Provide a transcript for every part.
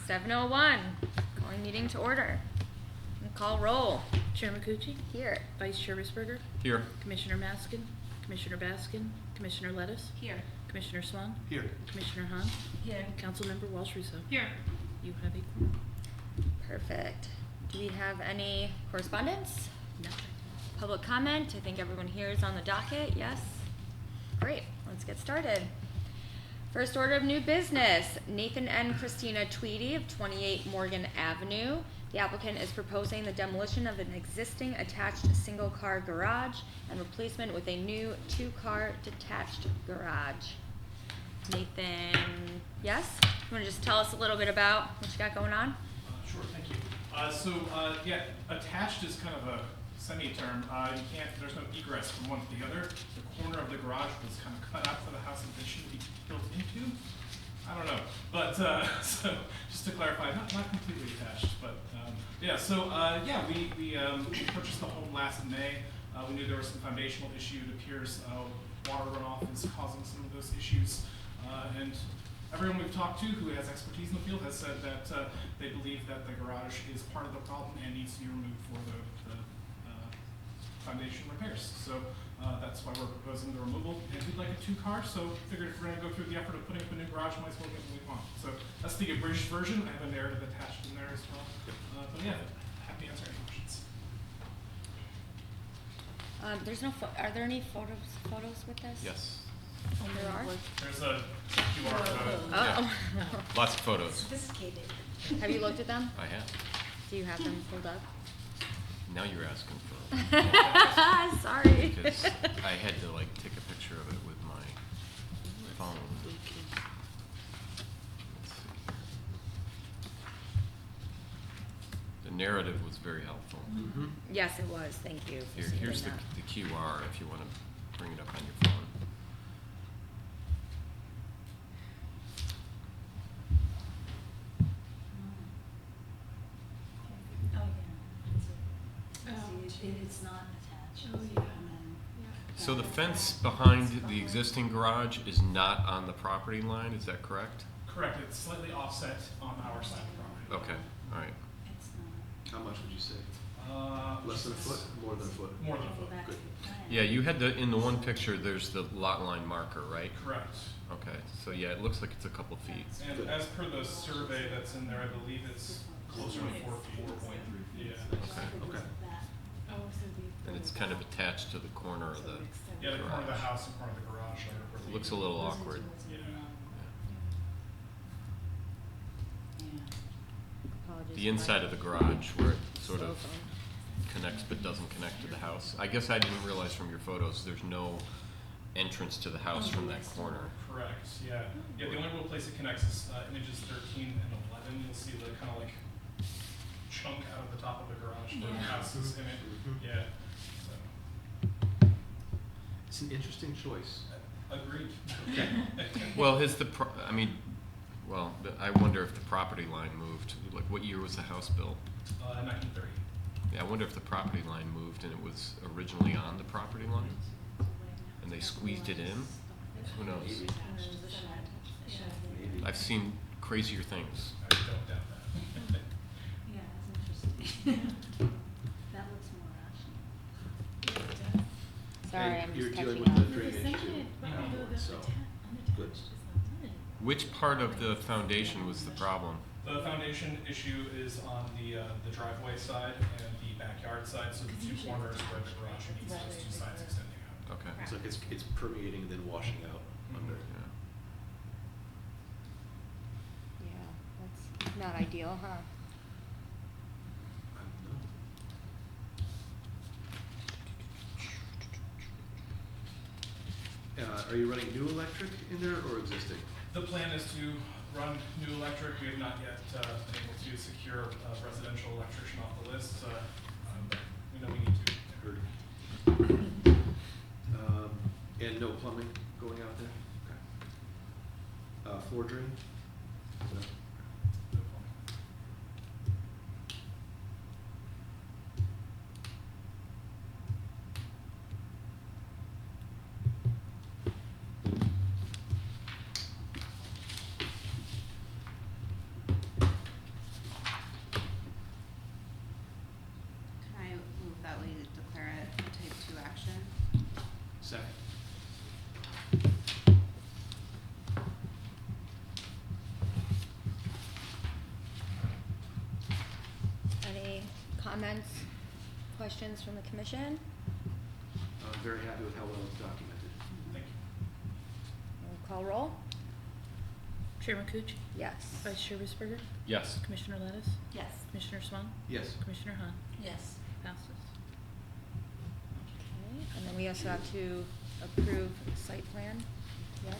7:01, calling meeting to order. And call roll. Chair McCucci? Here. Vice Chair Risberger? Here. Commissioner Maskin? Commissioner Baskin? Commissioner Lettuce? Here. Commissioner Swung? Here. Commissioner Hahn? Here. Councilmember Walsh Russo? Here. You have a quorum. Perfect. Do we have any correspondence? No. Public comment? I think everyone here is on the docket, yes? Great, let's get started. First order of new business, Nathan and Christina Tweedy of 28 Morgan Avenue. The applicant is proposing the demolition of an existing attached single-car garage and replacement with a new two-car detached garage. Nathan, yes? You wanna just tell us a little bit about what you got going on? Sure, thank you. Attached is kind of a semi-term. There's no egress from one to the other. The corner of the garage was kind of cut out for the house that they should be built into. I don't know, but so just to clarify, not completely attached, but we purchased the home last May. We knew there was some foundational issue. It appears water runoff is causing some of those issues, and everyone we've talked to who has expertise in the field has said that they believe that the garage is part of the problem and needs to be removed for the foundation repairs. So that's why we're proposing the removal. And we'd like a two-car, so figured if we're going to go through the effort of putting up a new garage, might as well get what we want. So that's the abridged version. I have a narrative attached in there as well. Happy to answer any questions. There's no. Are there any photos with this? Yes. Oh, there are. There's a QR code. Oh. Lots of photos. Sophisticated. Have you looked at them? I have. Do you have them pulled up? Now you're asking for Sorry. because I had to take a picture of it with my phone. Let's see here. The narrative was very helpful. Mm-hmm. Yes, it was. Thank you. For Here's the submitting that. QR if you want to bring it up on your phone. It's not attached. Oh, yeah. So the fence behind the existing garage is not on the property line, is that correct? Correct. It's slightly offset on our side of the property. Okay, all right. It's not. How much would you say? Less than a foot? More than a foot? More than a foot. Good. Yeah, you had in the one picture, there's the lot line marker, right? Correct. Okay, so yeah, it looks like it's a couple feet. And Good. as per the survey that's in there, I believe it's closer to 4 feet. 4.3 feet. Yeah. Okay. And it's kind of attached to the corner of the Yeah, the corner of the garage. house and corner of the garage. It looks a little awkward. Yeah. Apologies The for inside my of the garage where it sort cell of phone. connects but doesn't connect to the house. I guess I didn't realize from your photos, there's no entrance to the house from that corner. Correct. Yeah. Yeah. The only real place it connects is images 13 and 11. You'll see the kind of chunk out of the top of the garage where the house is in it. Yeah. So, It's an interesting choice. agreed. Okay. Well, I wonder if the property line moved. Like, what year was the house built? 1930. Yeah, I wonder if the property line moved and it was originally on the property line and they squeezed it in. Who knows? Maybe. Maybe. I've seen crazier things. I don't doubt that. Yeah, that's interesting. That looks more rational. Sorry, And I'm you're just dealing catching with up. the drainage too. So, good. Which part of the foundation was the problem? The foundation issue is on the driveway side and the backyard side, so the two corners where the garage meets, those two sides extending out. Okay. It's like it's permeating and then washing out under. Yeah. Yeah, that's not ideal, huh? I don't know. Are you running new electric in there or existing? The plan is to run new electric. We have not yet been able to secure a residential electrician off the list, but we know we need to. Heard. And no plumbing going out there? Okay. Floor drain? No. No plumbing. comments, questions from the commission? I'm very happy with how well it's documented. Thank you. We'll call roll. Chairman Cooch, Yes. Vice Chair Risberger, Yes. Commissioner Lettuce, Yes. Commissioner Swan, Yes. Commissioner Hunt, Yes. passes. Okay, and then we also have to approve site plan. Yes.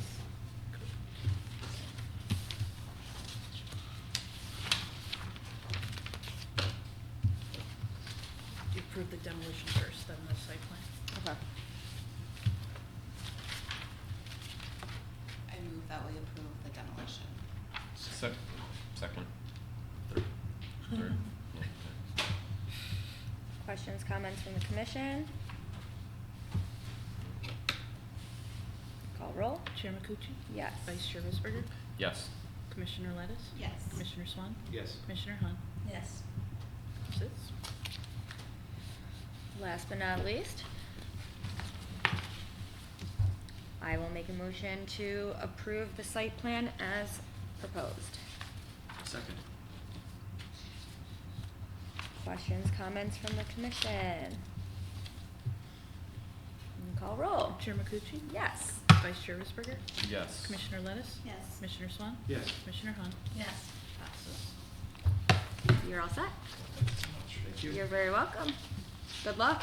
You approve the demolition first, then the site plan. Okay. I move that we approve the demolition. Second. Third. Third. Yeah, okay. Questions, comments from the commission? Call roll. Chairman Cooch, Yes. Vice Chair Risberger, Yes. Commissioner Lettuce, Yes. Commissioner Swan, Yes. Commissioner Hunt, Yes. passes. Last but not least, I will make a motion to approve the site plan as proposed. Second. Questions, comments from the commission? And call roll. Chairman Cooch, Yes. Vice Chair Risberger, Yes. Commissioner Lettuce, Yes. Commissioner Swan, Yes. Commissioner Hunt, Yes. passes. You're all set? Thank you. You're very welcome. Good luck.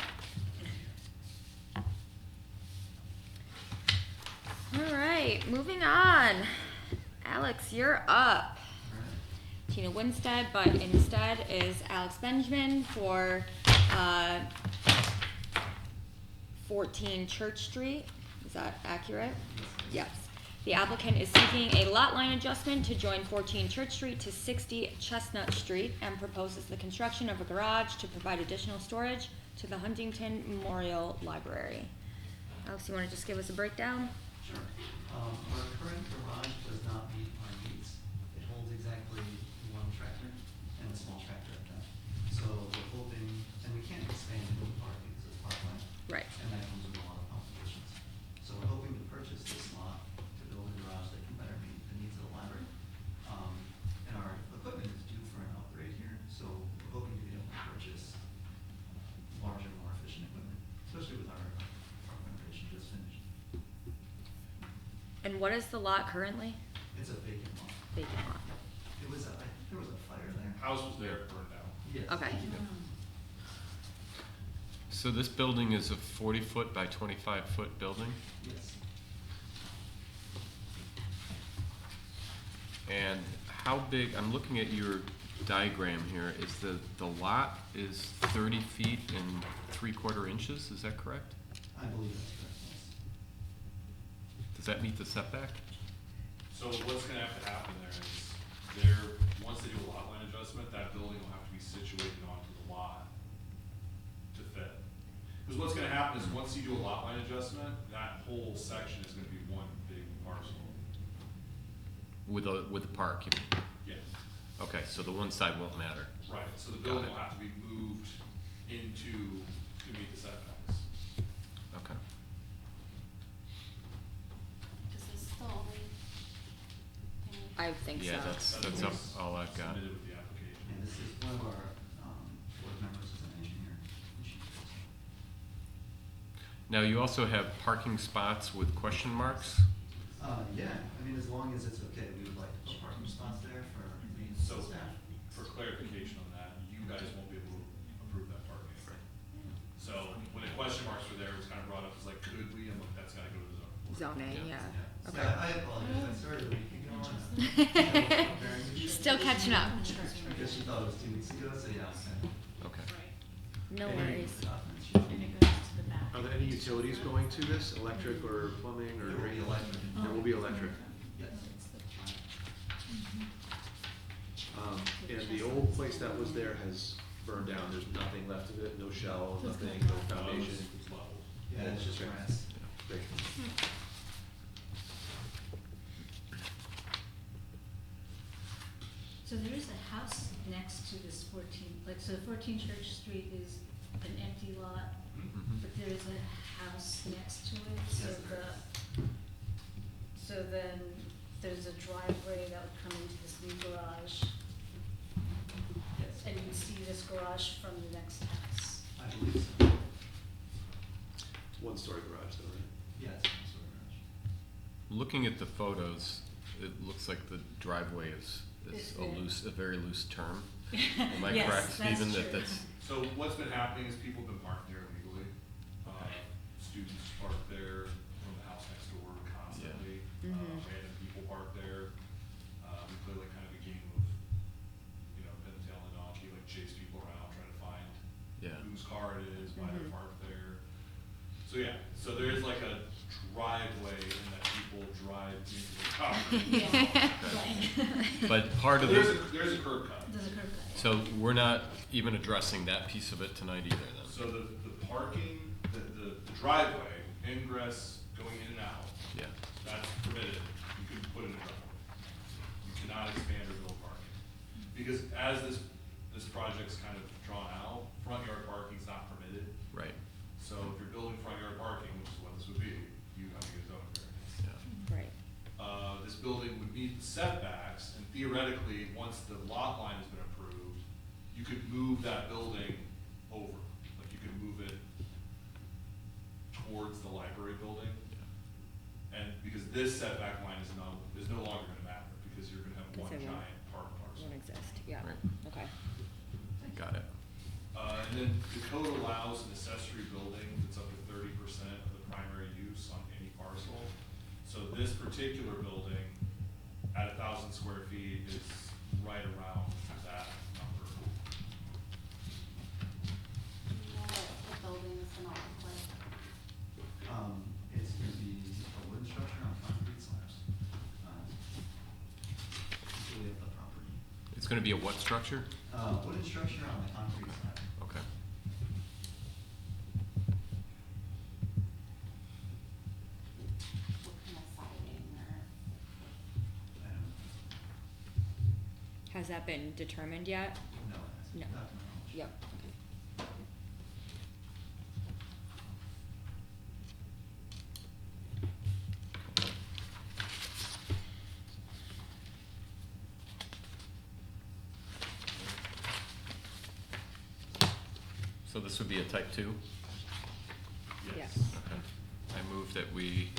All right, moving on. Alex, you're up. Tina Winstead, but instead is Alex Benjamin for 14 Church Street. Is that accurate? Yes. The applicant is seeking a lot line adjustment to join 14 Church Street to 60 Chestnut Street and proposes the construction of a garage to provide additional storage to the Huntington Memorial Library. Alex, you want to just give us a breakdown? Sure. Our current garage does not meet our needs. It holds exactly one tractor and a small tractor at that. So we're hoping, and we can't expand into the park because it's parkland. Right. And that comes with a lot of complications. So we're hoping to purchase this lot to build a garage that can better meet the needs of the library. And our equipment is due for an upgrade here, so we're hoping to be able to purchase larger, more efficient equipment, especially with our renovation just finished. And what is the lot currently? It's a vacant lot. Vacant lot. It was, I think there was a fire there. House was there, burned down. Yes. Okay. So this building is a 40-foot by 25-foot building? Yes. And how big, I'm looking at your diagram here, is the lot is 30 feet and 3/4 inches, is that correct? I believe that's correct, yes. Does that meet the setback? So what's gonna have to happen there is once they do a lot line adjustment, that building will have to be situated onto the lot to fit. Because what's gonna happen is once you do a lot line adjustment, that whole section is gonna be one big parcel. With the park, you mean? Yeah, Okay, so the one side won't matter. right, so the Got building it. will have to be moved to meet the setbacks. Okay. Is this the only thing? I think so. Yeah, that's what's all I've got. Submitted with the application. And this is one of our, board members is an engineer. and she does. Now, you also have parking spots with question marks? Yeah, I mean, as long as it's okay, we would like to put parking spots there for maintenance So, and staff. for clarification on that, you guys won't be able to approve that parking. So, when the question marks were there, it was kind of brought up as like, could we, I'm like, that's gotta go to the zone. Zoning, Yeah. yeah. So Okay. I apologize, I started a week ago and. Still catching up. Because she thought it was 2 weeks ago, so yeah. Okay. No And worries. the documents she- And it goes to the back. Are there any utilities going to this, electric or plumbing or? There will be electric. There will be electric. Yes. And the old place that was there has burned down, there's nothing left of it, no shell, nothing, no foundation. It's level. Yeah, it's just Okay. grass. Great. So there is a house next to this 14, like, so 14 Church Street is an empty lot, Mhm. but there is a house next to it, so Yes, there so then there's a driveway that would come into this new garage. Yes. And you can see this garage garage from the next house. I believe so. One-story garage though, right? Yeah, it's one story garage. Looking at the photos, it looks like the driveway is It's a very loose term. Am I Yes, correct, that's Stephen, true. that that's, So what's been happening is people have been parked there illegally. Students park there from the house next door constantly. Yeah. Mhm. Random people park there. We play like kind of a game of, pin the tail on the donkey, like chase people around, try to find yeah, whose car it is, why they're Mhm. parked there. So yeah, so there is like a driveway and that people drive into the property. Right. but part of There's the, a curb cut. There's a curb cut. Yeah. so we're not even addressing that piece of it tonight either then? So the parking, the driveway, ingress, going in and out, Yeah, that's permitted, you can put in a driveway. You cannot expand or build parking. Because as this project's kind of drawn out, front yard parking's not permitted. right, So if you're building front yard parking, which is what this would be, you have to get a zoning variance. yeah, Right. This building would meet the setbacks, and theoretically, once the lot line has been approved, you could move that building over. Like you could move it towards the library building. And because this setback line is no longer gonna matter, because you're gonna have Because one it won't- giant park parcel. Won't exist, yeah, Right. okay. got it. And then the code allows an accessory building that's up to 30% of the primary use on any parcel. So this particular building, at 1,000 square feet, is right around that number. Do you know what the building is gonna look like? It's gonna be a wooden structure on concrete slabs. Usually of the property. It's gonna be a what structure? Wooden structure on the concrete slab. Okay. What kind of siding or? I don't Has that been determined yet? know, No. not to my knowledge. Yep. So this would be a type 2? Yes. Okay. I move that we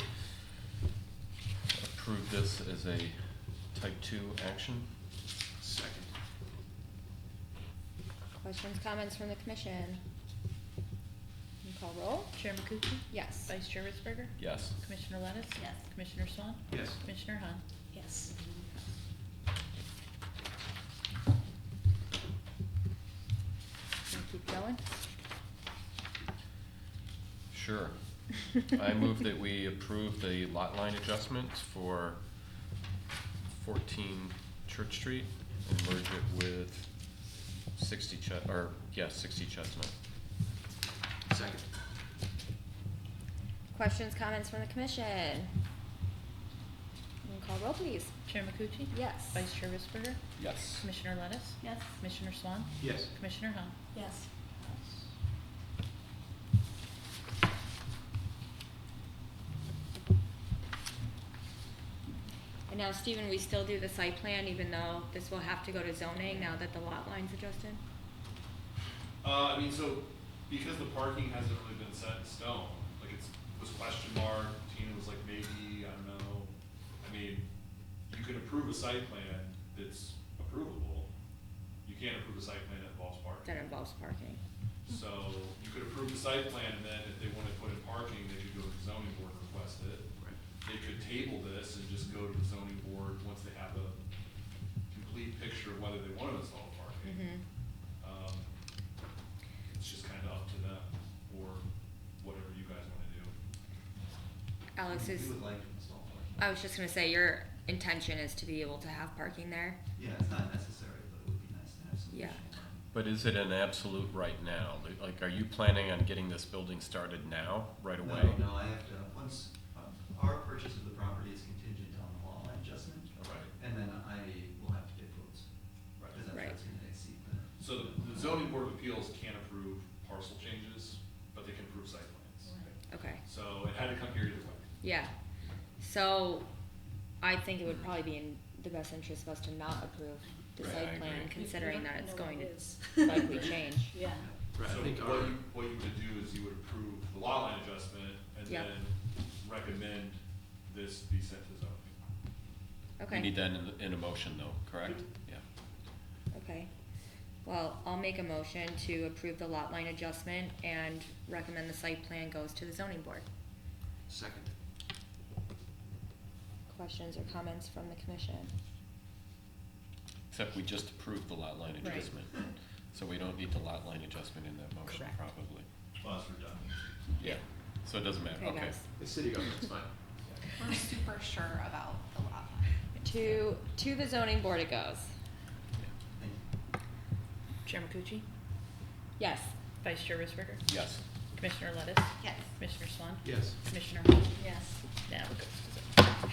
approve this as a type 2 action. Second. Questions, comments from the commission? Can you call roll? Chair McCutcheon? Yes. Vice Chair Ritzberger? Yes. Commissioner Lettuce? Yes. Commissioner Swan? Yes. Commissioner Hahn? Yes. Wanna keep going? Sure. I move that we approve the lot line adjustments for 14 Church Street and merge it with 60 Chestnut. Second. Questions, comments from the commission? Can you call roll, please? Chair McCutcheon? Yes. Vice Chair Ritzberger? Yes. Commissioner Lettuce? Yes. Commissioner Swan? Yes. Commissioner Hahn? Yes. And now, Stephen, we still do the site plan even though this will have to go to zoning now that the lot line's adjusted? So because the parking hasn't really been set in stone, like was question mark, Tina was like maybe, I don't know. I mean, you can approve a site plan that's approvable. You can't approve a site plan that involves parking. That involves parking. So you could approve the site plan, and then if they wanna put in parking, they could go to the zoning board and request it. Right. They could table this and just go to the zoning board once they have a complete picture of whether they wanna install parking. Mm-hmm. It's just kinda up to them, or whatever you guys wanna do. Alex We is, would like to install parking. I was just gonna say, your intention is to be able to have parking there? Yeah, it's not necessary, but it would be nice to have some Yeah. additional parking. But is it an absolute right now? Like, are you planning on getting this building started now, right away? No, I have to, once, our purchase of the property is contingent on the lot line adjustment, Right. and then I will have to get quotes. Right. Because I'm sure Right. it's gonna exceed the. So the zoning board of appeals can't approve parcel changes, but they can approve site plans. Okay, So it had to come here either way. yeah. So, I think it would probably be in the best interest of us to not approve the Right, site I plan, agree. considering that it's going to. to likely change. Yeah. Right, I So think what our, you, what you would do is you would approve the lot line adjustment and Yep. then recommend this be sent to zoning. Okay. We need that in a motion though, correct? Yeah. Okay, well, I'll make a motion to approve the lot line adjustment and recommend the site plan goes to the zoning board. second. Questions or comments from the commission? Except we just approved the lot line Right. adjustment, so we don't need the lot line adjustment in that motion, Correct. probably. Plus redundancy. Yeah, so it doesn't matter, Okay, okay. guys. It's city government, it's fine. We're super sure about the lot line. To the zoning board it goes. Thank you. Chair Makuchಿ, Yes. Vice Chair Risberger, Yes. Commissioner Lettuce, Yes. Commissioner Swan, Yes. Commissioner Hall. Yes. Now it goes to zoning.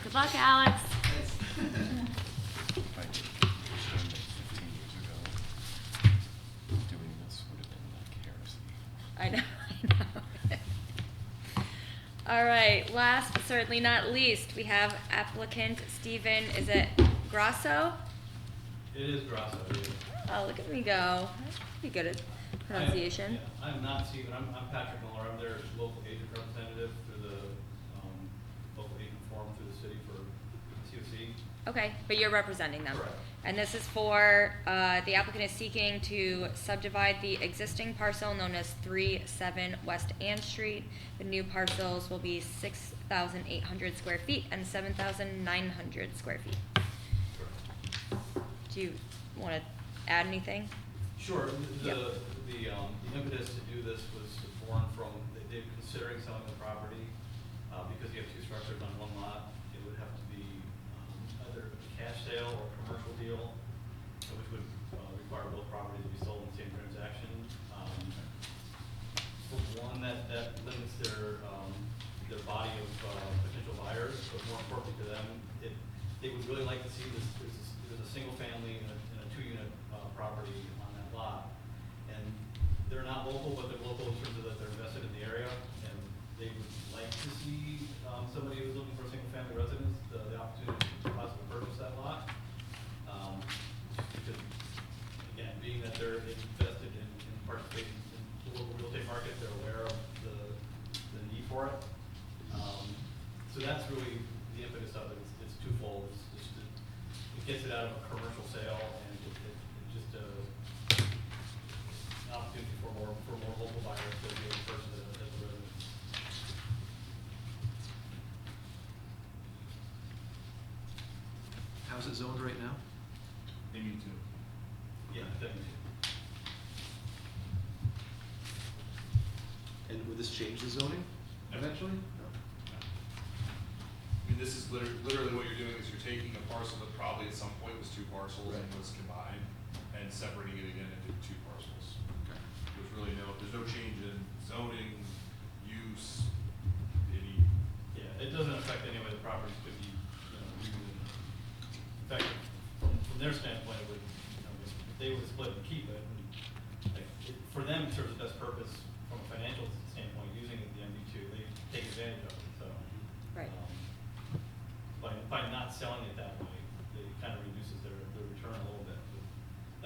Good luck, Alex. If I did understand that 15 years ago, doing this would have been like heresy. I know. All right, last but certainly not least, we have applicant Stephen, is it Grasso? It is Grasso, yeah. Oh, look at me go. I'm pretty good at pronunciation. Yeah, I'm not Stephen, I'm Patrick Miller, I'm their local agent representative through the, local agent forum through the city for COC. Okay, but you're representing them. Correct. And this is for, the applicant is seeking to subdivide the existing parcel known as 3-7 West Ann Street. The new parcels will be 6,800 square feet and 7,900 square feet. Do you wanna add anything? Sure, Yep. the impetus to do this was born from, they're considering selling the property, because you have two structures on one lot. It would have to be, either a cash sale or a commercial deal, which would, require both properties to be sold in the same transaction. For one, that limits their body of, potential buyers, but more importantly to them, they would really like to see this, there's a single family and a 2-unit, property on that lot. And they're not local, but they're local in terms of that they're invested in the area, and they would like to see, somebody who's looking for a single family residence, the opportunity to possibly purchase that lot. Because, again, being that they're invested in participating in the local real estate market, they're aware of the need for it. So that's really the impetus of it. It's twofold. It's just it gets it out of a commercial sale, and it just an opportunity for more local buyers to be able to purchase it as a resident. How's it zoned right now? They need to. Yeah, definitely. And would this change the zoning eventually? No. I mean, this is literally what you're doing is you're taking a parcel that probably at some point was 2 parcels and Right. was combined and separating it again into 2 parcels. Okay. There's no change in zoning, use, any, Yeah, it doesn't affect any way the properties could be, in fact, from their standpoint, it would, if they would split and keep it, and, like, for them, it serves the best purpose from a financial standpoint, using the MB2, they take advantage of it, so. Right. By not selling it that way, it kind of reduces their return a little bit, but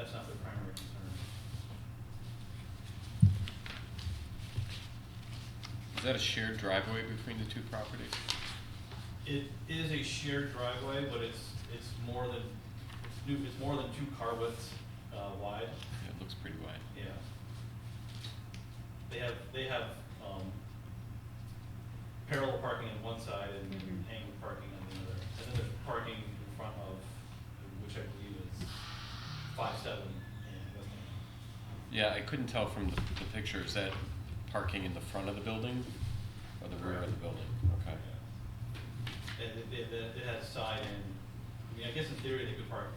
that's not their primary concern. Is that a shared driveway between the 2 properties? It is a shared driveway, but it's more than, it's more than 2 car widths, wide. Yeah, it looks pretty wide. Yeah. They have, parallel parking on one side and Mhm. angled parking on the other. And then there's parking in front of, which I believe is 5-7 and West End. Yeah, I couldn't tell from the picture, is that parking in the front of the building or the rear of the building? Okay. And it has side and, I mean, I guess in theory they could park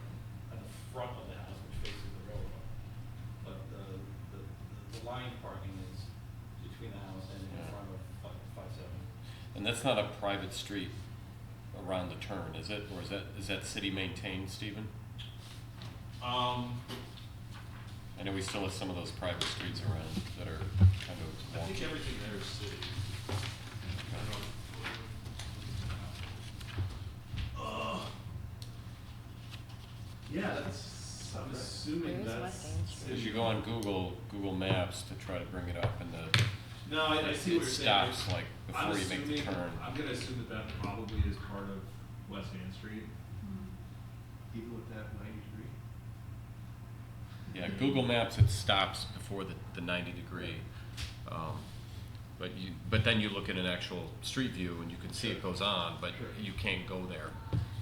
on the front of the house, which faces the railroad. But the line parking is between the house and in Yeah. front of 5-7. And that's not a private street around the turn, is it? Or is that city maintained, Stephen? I know we still have some of those private streets around that are kind of I think wonky. everything there is city. I don't know. Yeah, that's, I'm assuming Where's that's. West Main Street? If you go on Google Maps to try to bring it up, and No, I see what it you're saying. stops like I'm before you make the assuming- turn. I'm gonna assume that that probably is part of West Main Street. Even with that 90 degree? Yeah, Google Maps, it stops before the 90 degree. But then you look at an actual street view and you can see it goes on, but Sure. you can't go there.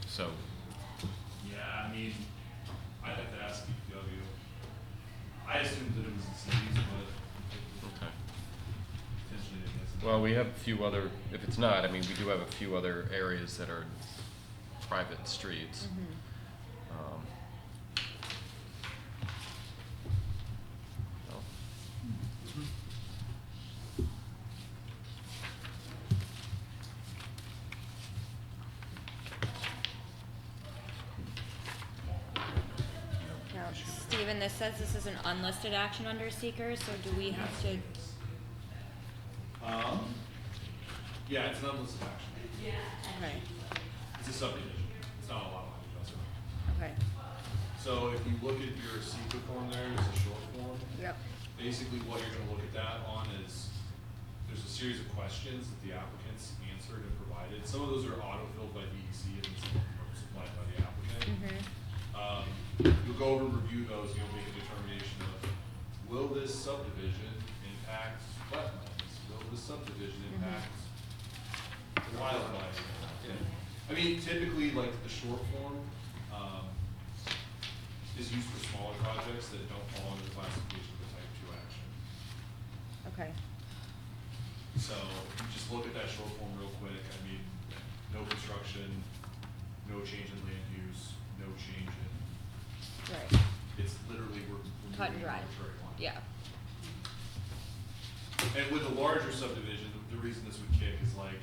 So, Yeah, I mean, I'd have to ask DPW. I assumed that it was in cities, but okay. potentially it isn't. Well, we have a few other, if it's not, I mean, we do have a few other areas that are private streets. Um, well, Now, Stephen, this says this is an unlisted action under seeker, so do we have to, Yeah, it's an unlisted action. okay, It's a subdivision. It's not a lot line adjustment. okay, So if you look at your secret form there, it's a short form. yep, Basically, what you're gonna look at that on is, there's a series of questions that the applicants answered and provided. Some of those are auto-filled by DEC and some of them are supplied by the applicant. You'll go over and review those, and you'll make a determination of, will this subdivision impact wetlands? Will this subdivision impact wildlife? I mean, typically, like, the short form, is used for smaller projects that don't fall under the classification of a type 2 action. okay, So, you just look at that short form real quick, I mean, no construction, no change in land use, no change in, right, it's literally, we're cut and moving dry, an arbitrary line. yeah, And with a larger subdivision, the reason this would kick is like,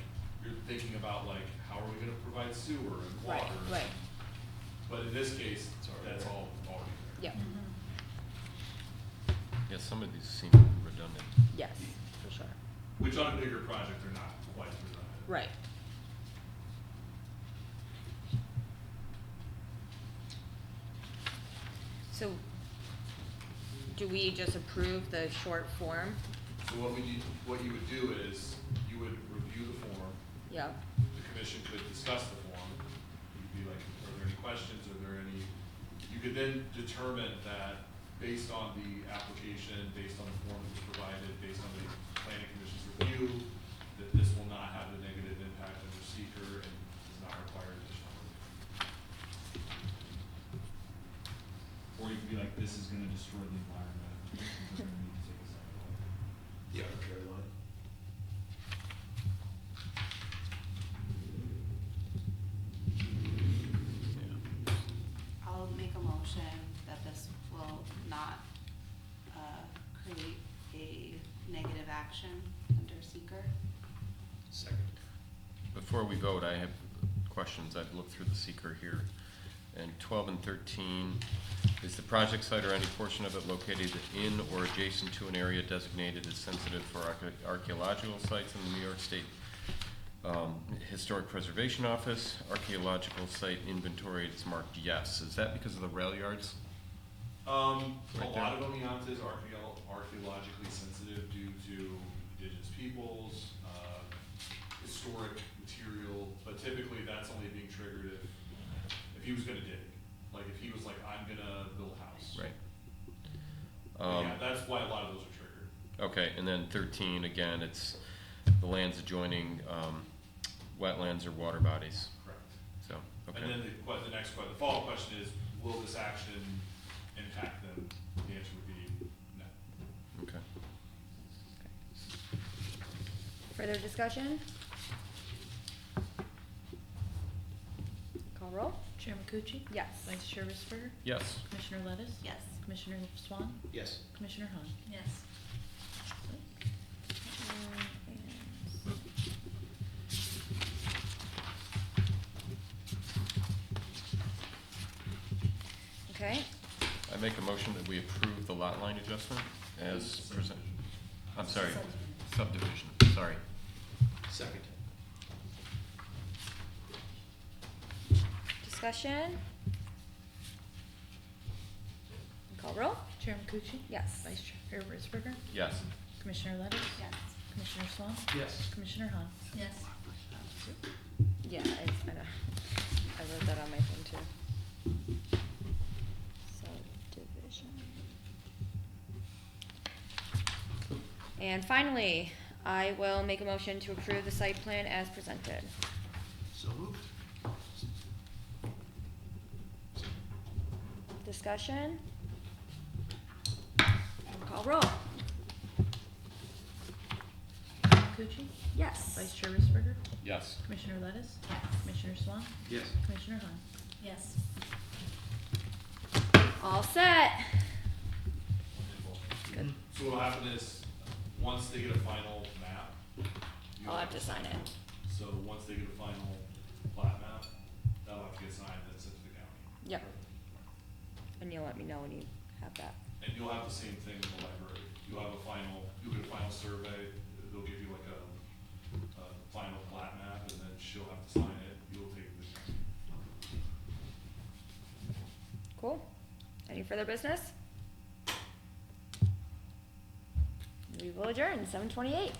you're thinking about like, how are we gonna provide sewer and right, water? right, But in this case, that's all already there. yep, yeah, some of these seem redundant. yes, for sure, Which on a bigger project, they're not quite redundant. right. So, do we just approve the short form? So what you would do is, you would review the form, Yep, the commission could discuss the form. You'd be like, are there any questions, are there any, you could then determine that based on the application, based on the form that was provided, based on the planning commission's review, that this will not have a negative impact on the seeker and does not require additional review. Or you could be like, this is gonna destroy the environment. We're gonna need to take a second look. Yeah, arbitrary line. I'll make a motion that this will not, create a negative action under seeker. Second. Before we vote, I have questions. I've looked through the seeker here. And 12 and 13, is the project site or any portion of it located in or adjacent to an area designated as sensitive for archaeological sites in the New York State Historic Preservation Office? Archaeological site inventory, it's marked yes. Is that because of the rail yards? A Right there. lot of Oneonta is archaeologically sensitive due to indigenous peoples, historic material, but typically that's only being triggered if he was gonna dig. Like if he was like, I'm gonna build a house. Right. Yeah, that's why a lot of those are triggered. Okay, and then 13, again, it's the lands adjoining wetlands or water bodies. Correct. So, okay. And then the next question, the follow-up question is, will this action impact them? The answer would be no. Okay. further discussion? Call roll? Chair McCucci? Yes. Vice Chair Risberger? Yes. Commissioner Lettuce? Yes. Commissioner Swan? Yes. Commissioner Hahn? Yes. Okay, I make a motion that we approve the lot line adjustment as presented. I'm sorry, subdivision, sorry. Second. discussion? Chairman Cucci? Yes. Vice Chair Risberger? Yes. Commissioner Lettis? Yes. Commissioner Swan? Yes. Commissioner Hahn? Yes. Yeah, I know. I wrote that on my thing too. Subdivision. And finally, I will make a motion to approve the site plan as presented. So moved. Discussion? Call roll. Chairman Cucci? Yes. Vice Chair Risberger? Yes. Commissioner Lettis? Commissioner Swan? Yes. Commissioner Hahn? Yes. All set. Wonderful. So what'll happen is, once they get a final map. you'll I'll have to sign it. So once they get a final plat map, that'll have to get signed, that's sent to the county. Yep. And you'll let me know when you have that. And you'll have the same thing in the library. You'll have a final, you'll get a final survey, they'll give you like a final plat map, and then she'll have to sign it, you'll take it to the county. Cool. Any further business? We will adjourn, 7:28.